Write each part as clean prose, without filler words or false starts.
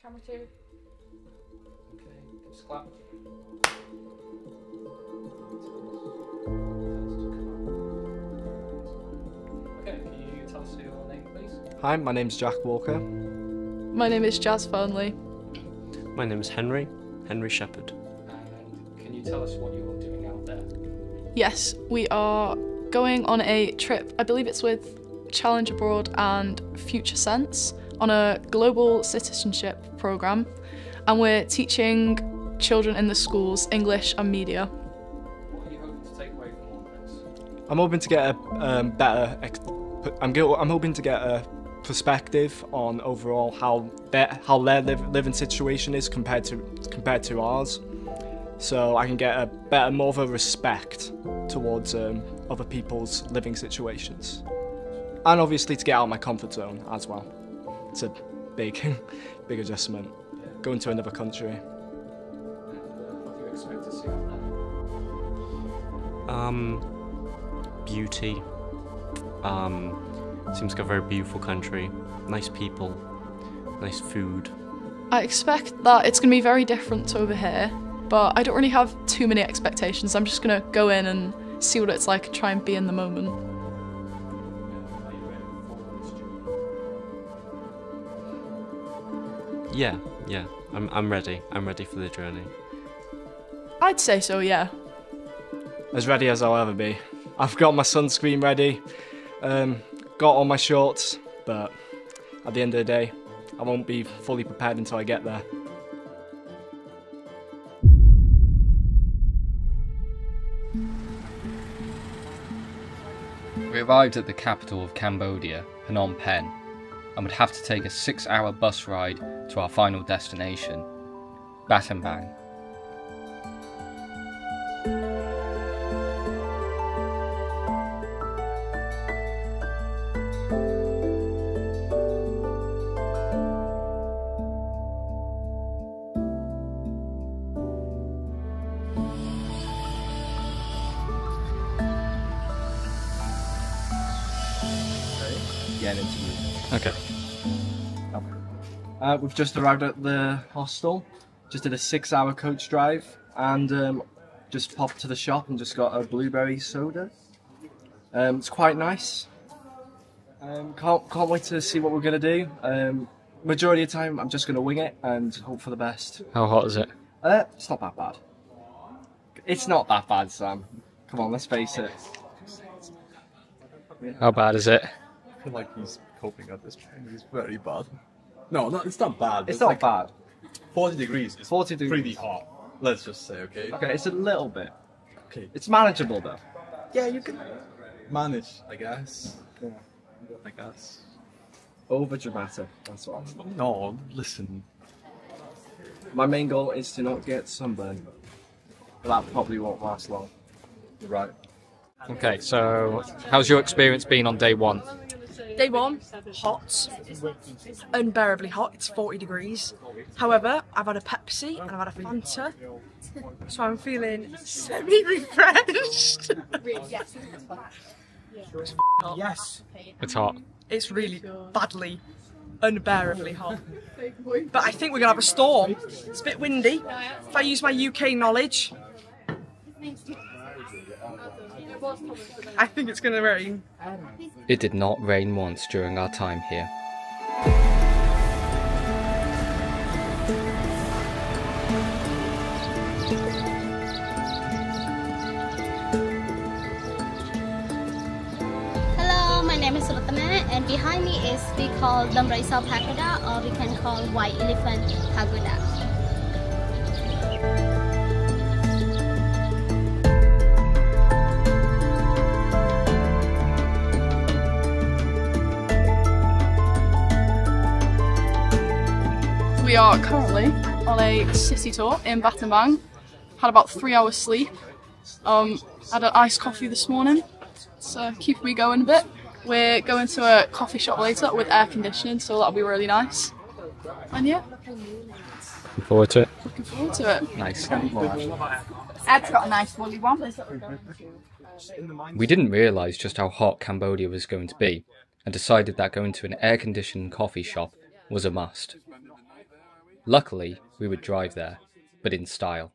Camera 2. Okay, just clap. Okay, can you tell us your name, please? Hi, my name's Jack Walker. My name is Jazz Fernley. My name is Henry Shepherd. And can you tell us what you're doing out there? Yes, we are going on a trip. I believe it's with Challenge Abroad and Future Sense on a global citizenship programme, and we're teaching children in the schools English and media. What are you hoping to take away from all of this? I'm hoping to get a I'm hoping to get a perspective on overall how their living situation is compared to ours, so I can get more of a respect towards other people's living situations, and obviously to get out of my comfort zone as well. It's a big adjustment, going to another country. What do you expect to see out there? Beauty. Seems like a very beautiful country. Nice people. Nice food. I expect that it's going to be very different to over here, but I don't really have too many expectations. I'm just going to go in and see what it's like and try and be in the moment. Are you ready for this journey? Yeah. I'm ready. I'm ready for the journey. I'd say so, yeah. As ready as I'll ever be. I've got my sunscreen ready, got all my shorts, but at the end of the day, I won't be fully prepared until I get there. We arrived at the capital of Cambodia, Phnom Penh, and would have to take a 6-hour bus ride to our final destination, Battambang. Getting into music. Okay. We've just arrived at the hostel, just did a 6-hour coach drive, and just popped to the shop and just got a blueberry soda. It's quite nice. Can't wait to see what we're gonna do. Majority of the time, I'm just gonna wing it and hope for the best. How hot is it? It's not that bad. It's not that bad, Sam. Come on, let's face it. How bad is it? I feel like he's coping at this point. He's very bad. No, it's not bad. It's not like bad. 40 degrees is 40 degrees. pretty hot. Let's just say, okay? Okay, it's a little bit. Okay. It's manageable though. Yeah, you can manage, I guess. Yeah. I guess. Over dramatic, that's all. No, listen. My main goal is to not get sunburned. But that probably won't last long. You're right. Okay, so how's your experience been on day one? Day one, hot, unbearably hot, it's 40 degrees. However, I've had a Pepsi and I've had a Fanta, so I'm feeling semi-refreshed. Yes. It's hot. It's really badly, unbearably hot. But I think we're going to have a storm. It's a bit windy. If I use my UK knowledge, I think it's going to rain. It did not rain once during our time here. Hello, my name is Sultana, and behind me is we call Royce Pagoda, or we can call White Elephant Pagoda. We are currently on a city tour in Battambang. Had about 3 hours sleep. Had an iced coffee this morning. So keeping me going a bit. We're going to a coffee shop later with air conditioning, so that'll be really nice. And yeah, Looking forward to it. looking forward to it. Nice. Ed's got a nice woolly one. We didn't realise just how hot Cambodia was going to be, and decided that going to an air-conditioned coffee shop was a must. Luckily, we would drive there, but in style.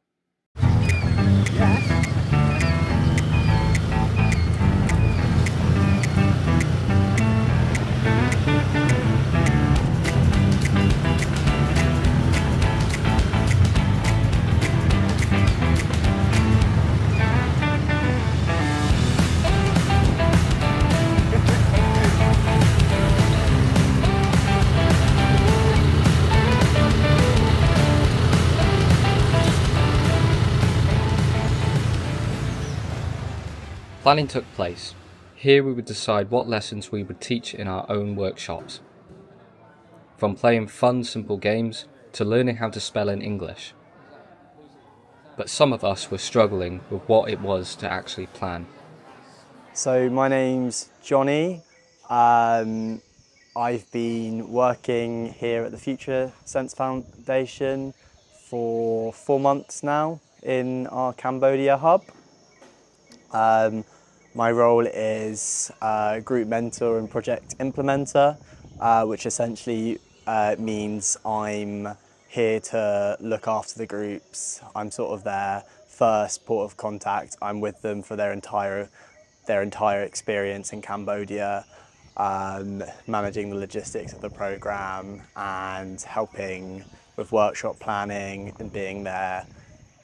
Planning took place. Here we would decide what lessons we would teach in our own workshops. From playing fun, simple games to learning how to spell in English. But some of us were struggling with what it was to actually plan. So my name's Johnny. I've been working here at the Future Sense Foundation for 4 months now in our Cambodia hub. My role is group mentor and project implementer, which essentially means I'm here to look after the groups. I'm sort of their first port of contact. I'm with them for their entire experience in Cambodia, managing the logistics of the program and helping with workshop planning and being there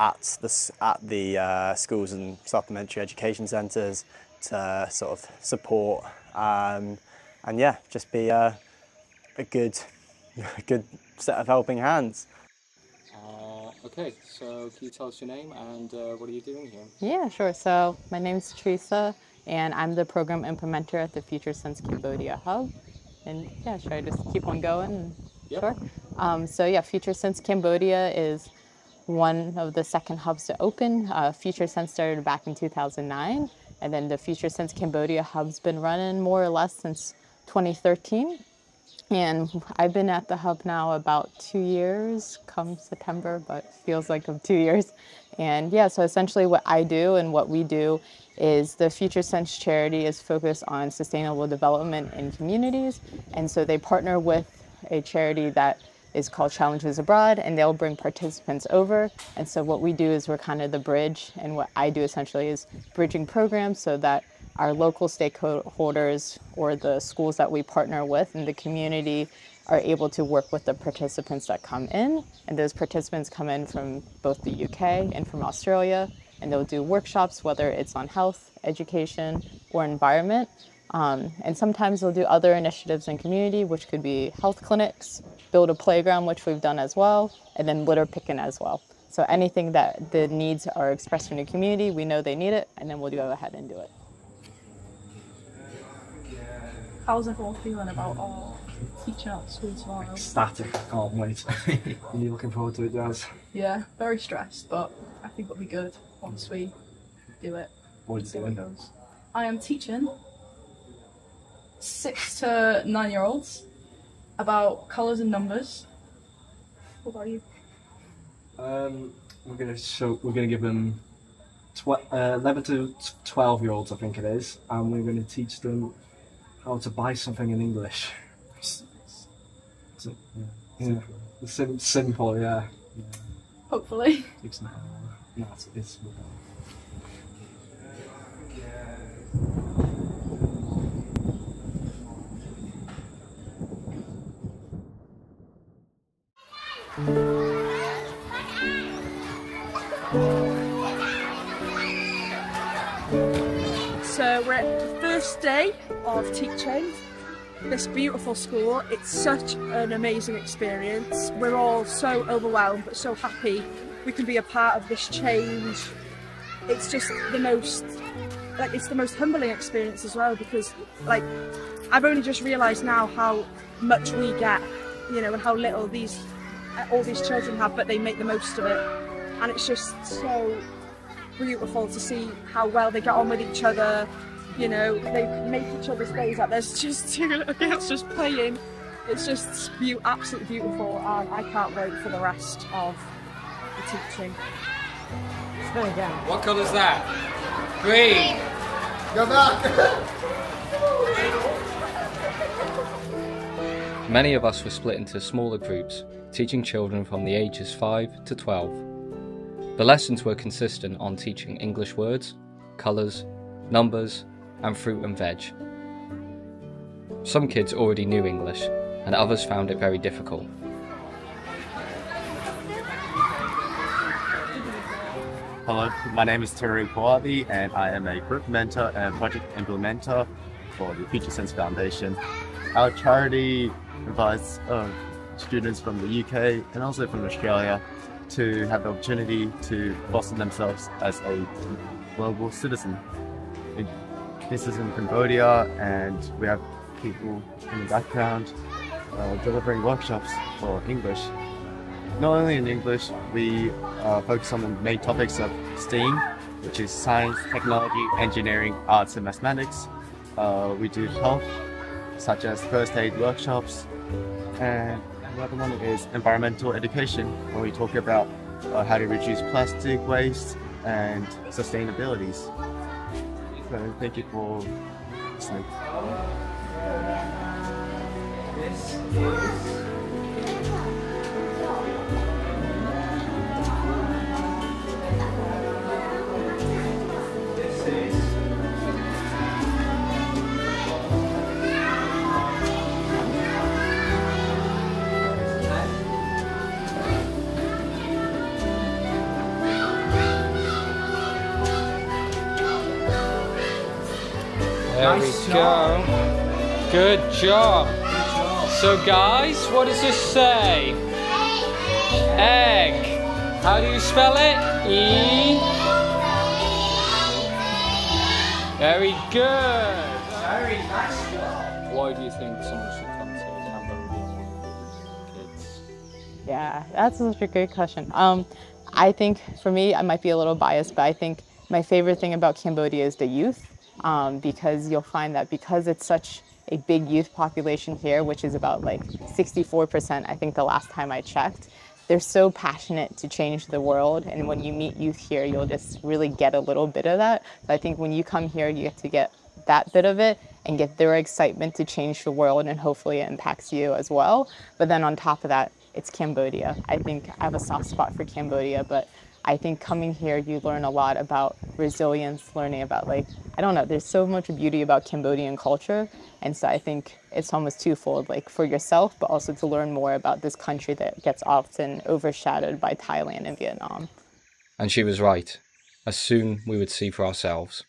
at the schools and supplementary education centres to sort of support and yeah, just be a good set of helping hands. Okay, so can you tell us your name and what are you doing here? Yeah, sure. So my name's Teresa and I'm the program implementer at the Future Sense Cambodia hub. And yeah, should I just keep on going? Yep. Sure. So yeah, Future Sense Cambodia is one of the second hubs to open. Future Sense started back in 2009, and then the Future Sense Cambodia hub's been running more or less since 2013. And I've been at the hub now about 2 years, come September, but feels like 2 years. And yeah, so essentially what I do and what we do is the Future Sense charity is focused on sustainable development in communities. And so they partner with a charity that is called Challenges Abroad, and they'll bring participants over. And so what we do is we're kind of the bridge, and what I do essentially is bridging programs so that our local stakeholders or the schools that we partner with in the community are able to work with the participants that come in. And those participants come in from both the UK and from Australia, and they'll do workshops, whether it's on health, education, or environment. And sometimes they'll do other initiatives in community, which could be health clinics, build a playground, which we've done as well, and then litter picking as well. So anything that the needs are expressed in the community, we know they need it, and then we'll go ahead and do it. How's everyone feeling about our teaching at school tomorrow? Ecstatic, I can't wait. Are you looking forward to it, Jazz? Yeah, very stressed, but I think it'll be good once we do it. What are you See doing? how it goes. I am teaching 6 to 9 year olds about colours and numbers. What about you? We're gonna give them 11 to 12-year-olds, I think it is, and we're going to teach them how to buy something in English. So, yeah. Simple, yeah. Hopefully. No, it's So we're at the first day of teaching this beautiful school. It's such an amazing experience. We're all so overwhelmed but so happy we can be a part of this change. It's just the most, it's the most humbling experience as well, because I've only just realised now how much we get, you know, and how little all these children have, but they make the most of it. And it's just so beautiful to see how well they get on with each other. You know, they make each other's days up. There's just 2 little girls just playing. It's just absolutely beautiful, and I can't wait for the rest of the teaching. Spin again. What colour's that? Green! Go back! Many of us were split into smaller groups teaching children from the ages 5 to 12. The lessons were consistent on teaching English words, colours, numbers, and fruit and veg. Some kids already knew English, and others found it very difficult. Hello, my name is Terry Boadi, and I am a group mentor and project implementer for the Future Sense Foundation. Our charity invites students from the UK and also from Australia to have the opportunity to foster themselves as a global citizen. This is in Cambodia, and we have people in the background delivering workshops for English. Not only in English, we focus on the main topics of STEAM, which is science, technology, engineering, arts and mathematics. We do health, such as first aid workshops, and another one is environmental education, where we talk about how to reduce plastic waste and sustainabilities. So thank you for listening. This is There we go. Good job. So guys, what does this say? Egg. How do you spell it? E. Very good. Very nice job. Why do you think someone should come to Cambodia? Kids. Yeah, that's such a great question. I think for me, I might be a little biased, but I think my favorite thing about Cambodia is the youth. Because you'll find that because it's such a big youth population here, which is about like 64%, I think the last time I checked, they're so passionate to change the world. And when you meet youth here, you'll just really get a little bit of that. So I think when you come here, you get to get that bit of it and get their excitement to change the world, and hopefully it impacts you as well. But then on top of that, it's Cambodia. I think I have a soft spot for Cambodia, but I think coming here, you learn a lot about resilience, learning about I don't know, there's so much beauty about Cambodian culture. And so I think it's almost twofold, for yourself, but also to learn more about this country that gets often overshadowed by Thailand and Vietnam. And she was right, as soon we would see for ourselves.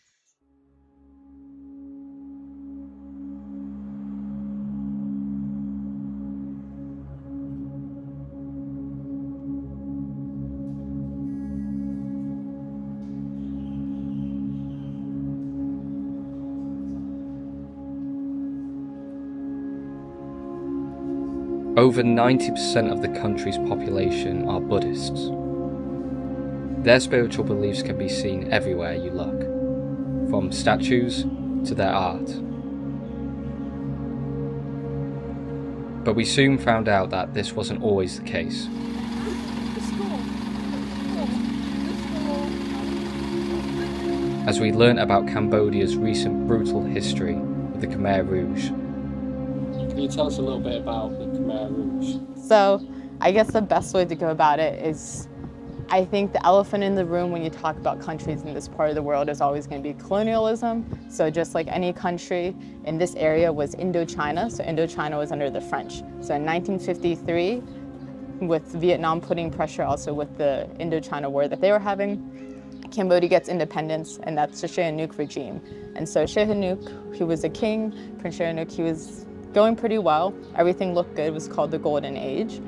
Over 90% of the country's population are Buddhists. Their spiritual beliefs can be seen everywhere you look, from statues to their art. But we soon found out that this wasn't always the case. As we learnt about Cambodia's recent brutal history with the Khmer Rouge. Can you tell us a little bit about the Khmer Rouge? So I guess the best way to go about it is, I think the elephant in the room when you talk about countries in this part of the world is always going to be colonialism. So just like any country in this area was Indochina. So Indochina was under the French. So in 1953, with Vietnam putting pressure also with the Indochina war that they were having, Cambodia gets independence, and that's the Sihanouk regime. And so Sihanouk, he was a king, Prince Sihanouk, he was going pretty well. Everything looked good. It was called the Golden Age.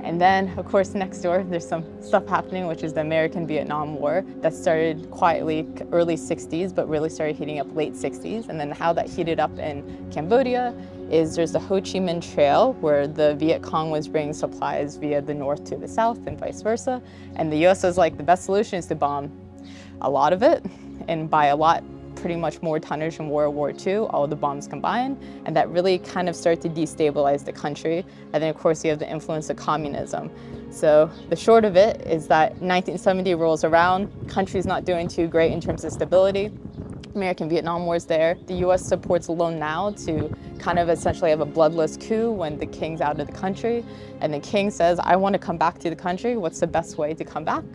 And then, of course, next door, there's some stuff happening, which is the American-Vietnam War that started quietly early 60s, but really started heating up late 60s. And then how that heated up in Cambodia is there's the Ho Chi Minh Trail, where the Viet Cong was bringing supplies via the north to the south and vice versa. And the US was like, the best solution is to bomb a lot of it, and by a lot, pretty much more tonnage in World War II, all the bombs combined, and that really kind of started to destabilize the country. And then of course you have the influence of communism. So the short of it is that 1970 rolls around, country's not doing too great in terms of stability. American Vietnam War's there. The US supports Lon Nol to kind of essentially have a bloodless coup when the king's out of the country. And the king says, I want to come back to the country. What's the best way to come back?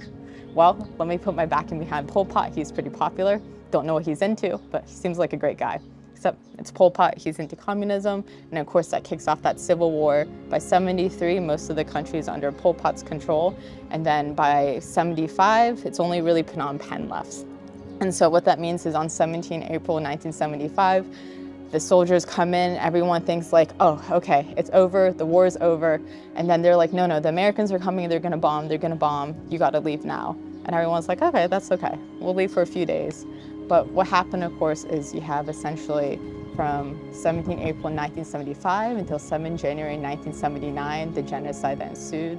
Well, let me put my backing behind Pol Pot. He's pretty popular. Don't know what he's into, but he seems like a great guy. Except it's Pol Pot, he's into communism, and of course that kicks off that civil war. By 73, most of the country is under Pol Pot's control, and then by 75, it's only really Phnom Penh left. And so what that means is on 17 April 1975, the soldiers come in, everyone thinks like, oh, okay, it's over, the war's over, and then they're like, no, the Americans are coming, they're gonna bomb, you gotta leave now. And everyone's like, okay, that's okay, we'll leave for a few days. But what happened, of course, is you have essentially from 17 April 1975 until 7 January 1979, the genocide that ensued.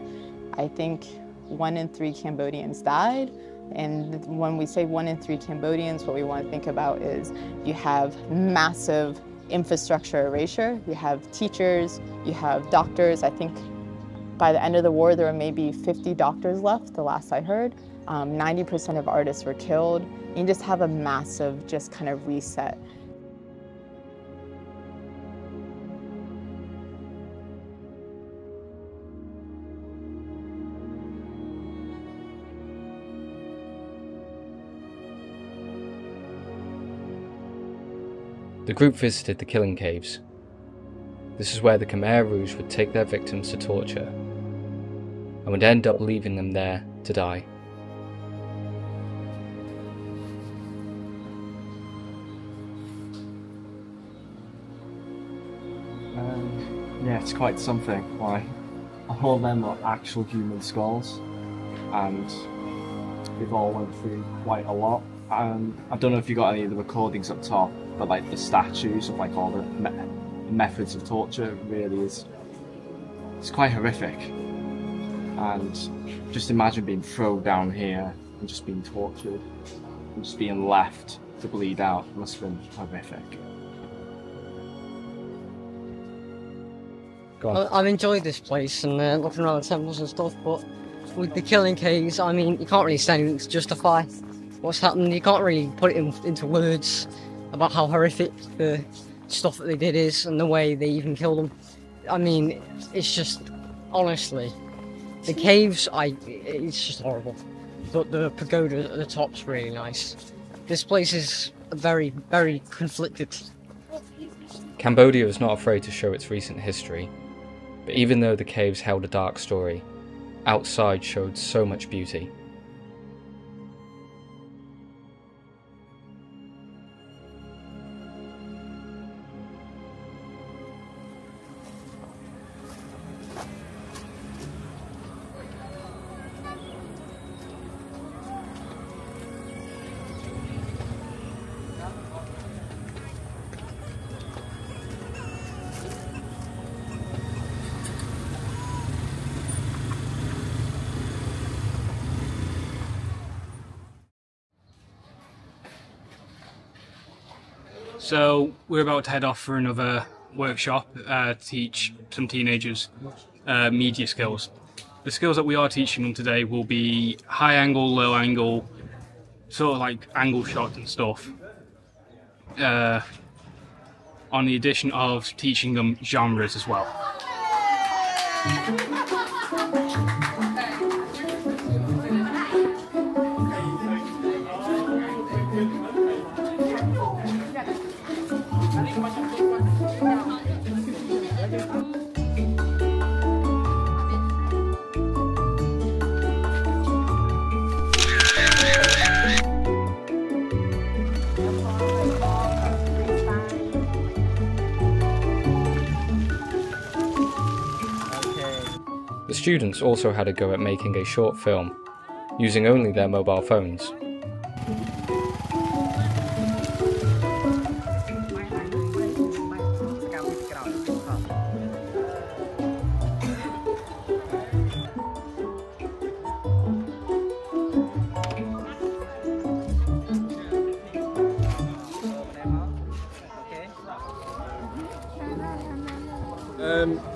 I think 1 in 3 Cambodians died. And when we say 1 in 3 Cambodians, what we want to think about is you have massive infrastructure erasure. You have teachers, you have doctors. I think by the end of the war, there were maybe 50 doctors left, the last I heard. 90% of artists were killed. You just have a massive just kind of reset. The group visited the killing caves. This is where the Khmer Rouge would take their victims to torture and would end up leaving them there to die. Yeah, it's quite something. Like, all of them are actual human skulls, and we've all went through quite a lot. And I don't know if you got any of the recordings up top, but like the statues of like all the methods of torture really is, it's quite horrific. And just imagine being thrown down here and just being tortured and just being left to bleed out. It must have been horrific. I've enjoyed this place and looking around the temples and stuff, but with the killing caves, I mean, you can't really say anything to justify what's happened. You can't really put it into words about how horrific the stuff that they did is and the way they even killed them. I mean, it's just, honestly, the caves, it's just horrible. But the pagoda at the top's really nice. This place is very, very conflicted. Cambodia was not afraid to show its recent history. But even though the caves held a dark story, outside showed so much beauty. So we're about to head off for another workshop to teach some teenagers media skills. The skills that we are teaching them today will be high angle, low angle, sort of like angle shots and stuff. On the addition of teaching them genres as well. The students also had a go at making a short film, using only their mobile phones.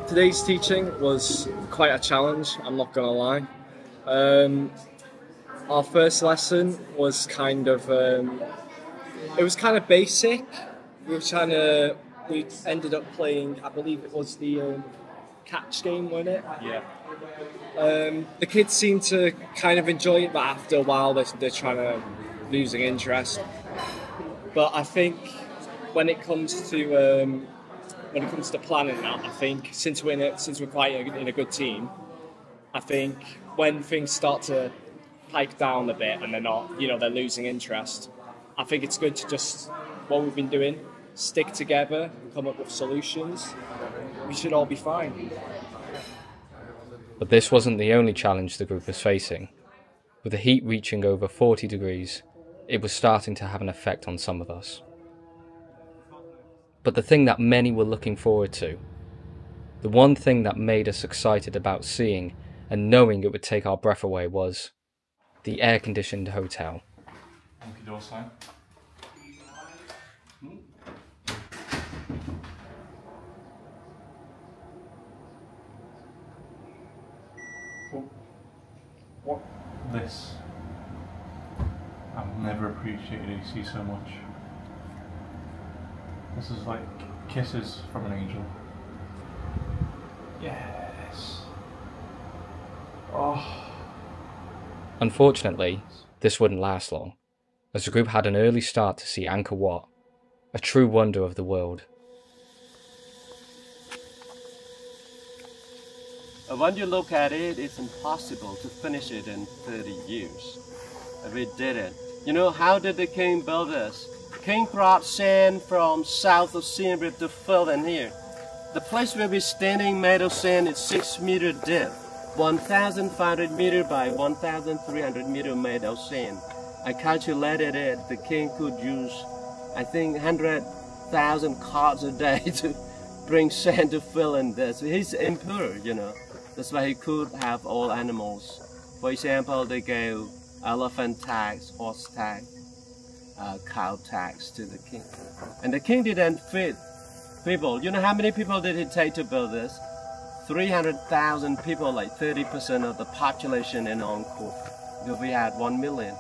Today's teaching was quite a challenge, I'm not gonna lie. Our first lesson was kind of It was kind of basic. We ended up playing, I believe it was the catch game, wasn't it? Yeah. The kids seem to kind of enjoy it, but after a while they're trying to losing interest. But I think when it comes to planning that, I think since we're quite in a good team, I think when things start to pipe down a bit and they're losing interest, I think it's good to just, what we've been doing, stick together and come up with solutions. We should all be fine. But this wasn't the only challenge the group was facing. With the heat reaching over 40 degrees, it was starting to have an effect on some of us. But the thing that many were looking forward to, the one thing that made us excited about seeing and knowing it would take our breath away, was the air-conditioned hotel. What? This. I've never appreciated AC so much. This is like kisses from an angel. Yes. Oh. Unfortunately, this wouldn't last long, as the group had an early start to see Angkor Wat, a true wonder of the world. When you look at it, it's impossible to finish it in 30 years. And we did it. You know, how did the king build this? The king brought sand from south of Siem Reap to fill in here. The place where we're standing made of sand is 6 meter deep, 1,500 meter by 1,300 meter made of sand. I calculated it, the king could use, I think, 100,000 carts a day to bring sand to fill in this. He's emperor, you know. That's why he could have all animals. For example, they gave elephant tax, horse tax, cow tax to the king. And the king didn't feed people. You know how many people did it take to build this? 300,000 people, like 30% of the population in Angkor. Because we had 1 million.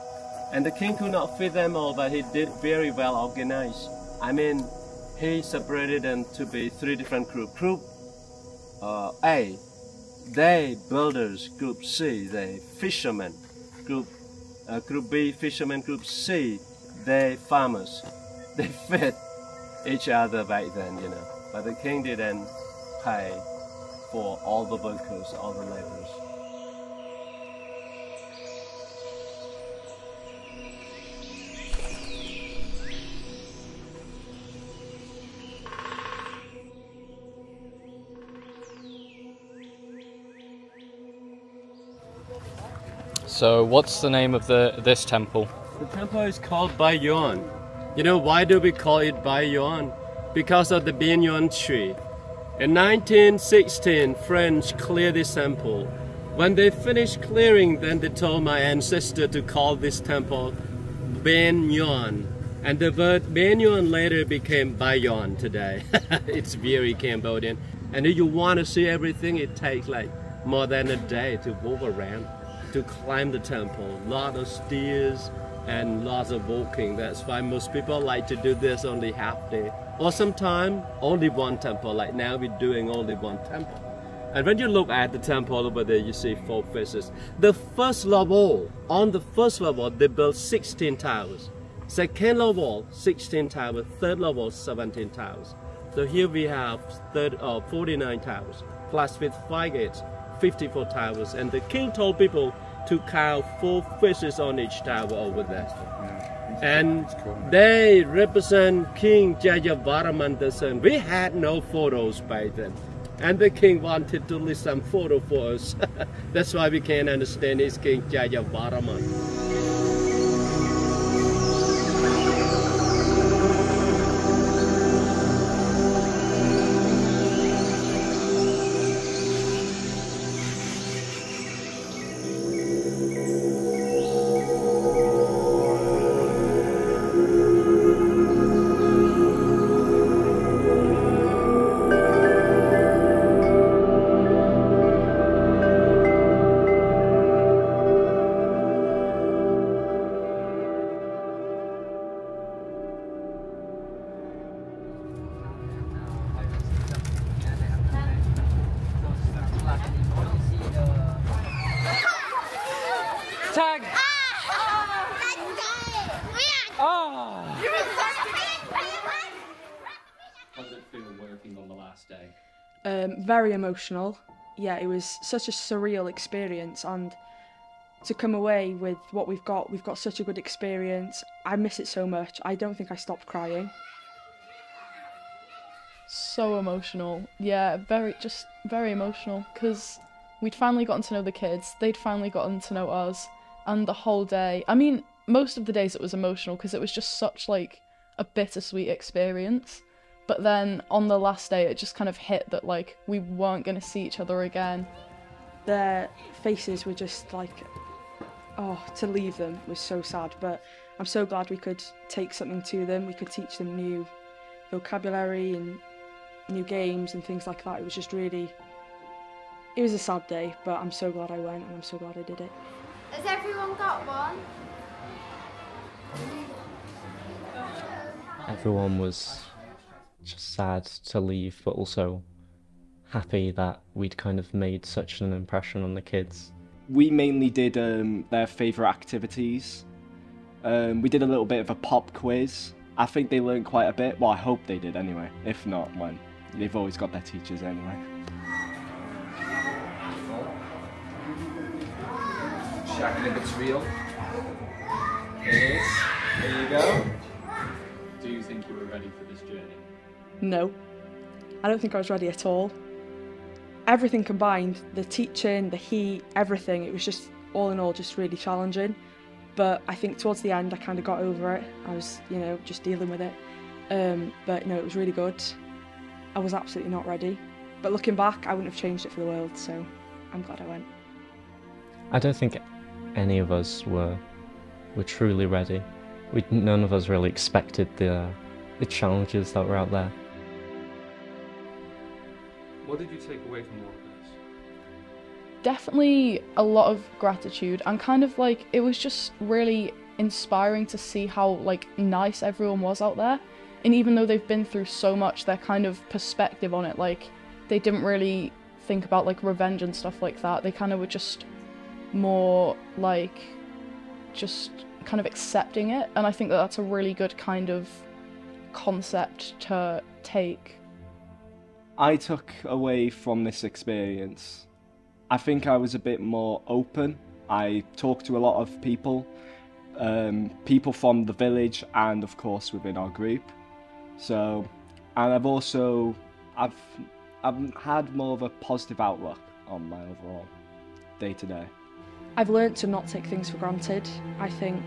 And the king could not feed them all, but he did very well organized. I mean, he separated them to be 3 different groups. Group A, they builders. Group C, they fishermen. Group B, fishermen. Group C, they farmers. They fed each other back then, you know. But the king didn't pay for all the workers, all the laborers. So what's the name of this temple? The temple is called Bayon. You know, why do we call it Bayon? Because of the banyan tree. In 1916, French cleared this temple. When they finished clearing, then they told my ancestor to call this temple Banyan. And the word Banyan later became Bayon today. It's very Cambodian. And if you want to see everything, it takes like more than a day to walk around, to climb the temple. A lot of stairs and lots of walking. That's why most people like to do this only half day. Or sometimes only one temple, like now we're doing only one temple. And when you look at the temple over there, you see 4 faces. The first level, on the first level, they built 16 towers. Second level, 16 towers. Third level, 17 towers. So here we have 49 towers, plus with 5 gates, 54 towers. And the king told people to count 4 faces on each tower over there. And they represent King Jayavarman III. We had no photos back then. And the king wanted to leave some photo for us. That's why we can understand it's King Jayavarman. Tag! Oh! How did it feel working on the last day? Very emotional. Yeah, it was such a surreal experience, and to come away with what we've got such a good experience. I miss it so much. I don't think I stopped crying. So emotional. Yeah, very emotional, because we'd finally gotten to know the kids, they'd finally gotten to know us, and the whole day, I mean, most of the days it was emotional because it was just such like a bittersweet experience. But then on the last day it just kind of hit that like we weren't going to see each other again. Their faces were just like, oh, to leave them was so sad, but I'm so glad we could take something to them. We could teach them new vocabulary and new games and things like that. It was just really, it was a sad day, but I'm so glad I went and I'm so glad I did it. Has everyone got one? Everyone was just sad to leave, but also happy that we'd kind of made such an impression on the kids. We mainly did their favourite activities. We did a little bit of a pop quiz. I think they learned quite a bit. Well, I hope they did anyway. If not, well, they've always got their teachers anyway. Checking if it's real. It is. There you go. Do you think you were ready for this journey? No, I don't think I was ready at all. Everything combined, the teaching, the heat, everything, it was just, all in all, just really challenging. But I think towards the end I kind of got over it. I was, you know, just dealing with it. But no, it was really good. I was absolutely not ready. But looking back, I wouldn't have changed it for the world, so I'm glad I went. I don't think any of us were truly ready. None of us really expected the challenges that were out there. What did you take away from all of this? Definitely a lot of gratitude, and kind of like it was just really inspiring to see how like nice everyone was out there. And even though they've been through so much, their kind of perspective on it, like they didn't really think about like revenge and stuff like that. They kind of were just more like just kind of accepting it, and I think that that's a really good kind of concept to take. I took away from this experience, I think I was a bit more open. I talked to a lot of people, people from the village and of course within our group. So, and I've had more of a positive outlook on my overall day-to-day. I've learnt to not take things for granted. I think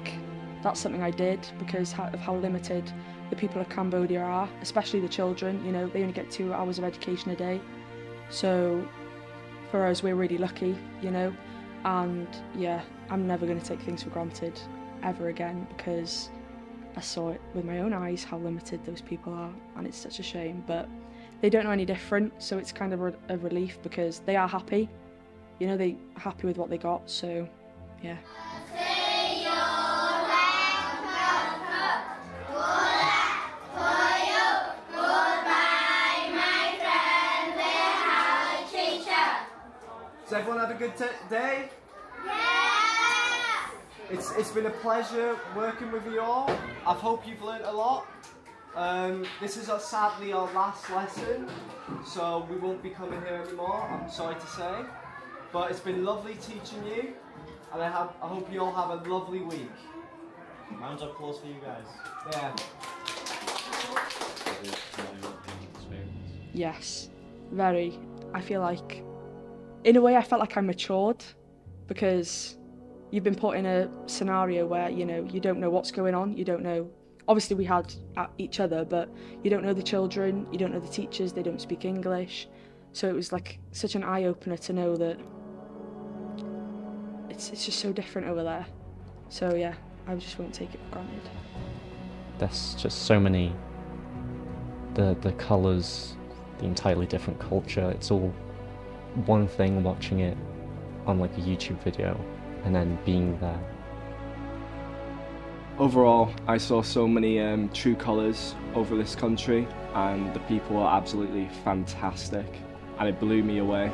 that's something I did because of how limited the people of Cambodia are, especially the children. You know, they only get 2 hours of education a day. So for us, we're really lucky, you know, and yeah, I'm never going to take things for granted ever again because I saw it with my own eyes how limited those people are, and it's such a shame, but they don't know any different, so it's kind of a relief because they are happy, you know, they're happy with what they got, so yeah. Has everyone had a good day? Yeah! It's been a pleasure working with you all. I hope you've learnt a lot. This is sadly our last lesson, so we won't be coming here anymore, I'm sorry to say. But it's been lovely teaching you, and I hope you all have a lovely week. Rounds of applause for you guys. Yeah. Yes, very. I feel like, in a way, I felt like I matured because you've been put in a scenario where, you know, you don't know what's going on, you don't know. Obviously we had each other, but you don't know the children, you don't know the teachers, they don't speak English. So it was like such an eye-opener to know that it's just so different over there. So yeah, I just won't take it for granted. There's just so many, the colours, the entirely different culture, it's all one thing watching it on like a YouTube video and then being there. Overall, I saw so many true colours over this country, and the people are absolutely fantastic, and it blew me away.